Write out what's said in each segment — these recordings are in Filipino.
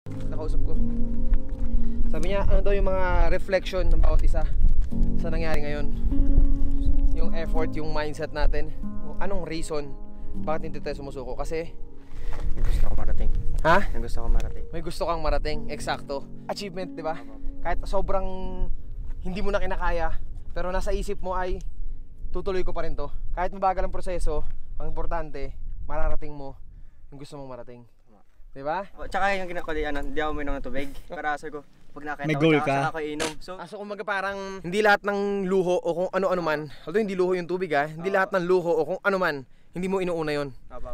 Nakausap ko. Sabi niya, ano daw yung mga reflection ng bawat isa sa nangyari ngayon. Yung effort, yung mindset natin. Anong reason bakit hindi tayo sumusuko? Kasi may gusto ko marating. ha? May gusto ko marating. May gusto kang marating. Eksakto. Achievement, di ba? Kahit sobrang hindi mo na kinakaya, pero nasa isip mo ay tutuloy ko pa rin to. Kahit mabagal ang proseso, ang importante, mararating mo yung gusto mong marating. Di ba? Tsaka yung ginako di hindi ako uminom ng tubig. Para sabi ko, pag nakita May ko, goal tsaka ka? ako iinom. So, Kumbaga parang hindi lahat ng luho o kung ano-ano man, although hindi luho yung tubig hindi lahat ng luho o kung ano man, hindi mo inuuna yon.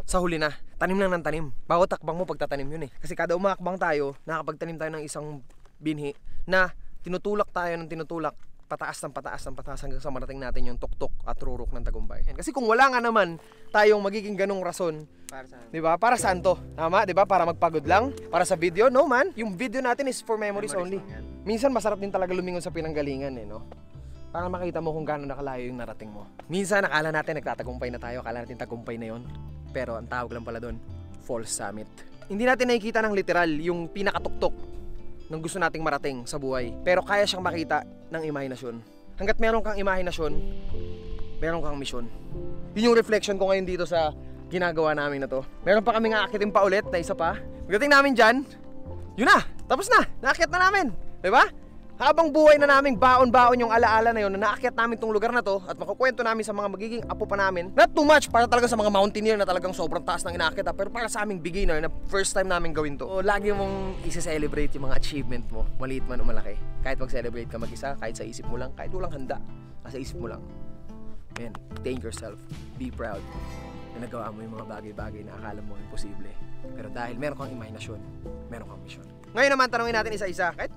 Sa huli na, tanim lang ng tanim. Bawat takbang mo pagtatanim yun Kasi kada umakbang tayo, nakakapagtanim tayo ng isang binhi na tinutulak tayo ng tinutulak pataas ng pataas ng pataas hanggang sa marating natin yung tuktok at rurok ng tagumpay. Kasi kung wala nga naman tayong magiging ganong rason, para sa 'di ba? Para saan to? Tama, 'di ba? Para magpagod lang? Para sa video? No man. Yung video natin is for memories only. Minsan masarap din talaga lumingon sa pinanggalingan no? Para makita mo kung gaano nakalayo yung narating mo. Minsan akala natin nagtatagumpay na tayo, akala natin tagumpay na yon. Pero ang tawag lang pala doon, false summit. Hindi natin nakikita ng literal yung pinakatuktok ng gusto nating marating sa buhay. Pero kaya siyang makita ng imahinasyon. Hanggat meron kang imahinasyon, meron kang misyon. Yun yung reflection ko ngayon dito sa ginagawa namin na to. Meron pa kaming aakitin pa ulit na isa pa. Pagdating namin dyan, yun na! Tapos na! Naakyat na namin! Diba? Habang buhay na namin baon-baon yung alaala na yun na naakyat namin tong lugar na to at makukwento namin sa mga magiging apo pa namin. Not too much para talaga sa mga mountaineer na talagang sobrang taas ng inaakyat pero para sa aming beginner na first time namin gawin to. So, lagi mong isi-celebrate yung mga achievement mo, maliit man o malaki. Kahit mag-celebrate ka mag-isa, kahit sa isip mo lang, kahit walang handa, nasa isip mo lang. Man, thank yourself, be proud na nagawa mo yung mga bagay-bagay na akala mo imposible. Pero dahil meron kang imahinasyon, meron kang mission. Ngayon naman tanongin natin isa-isa, kahit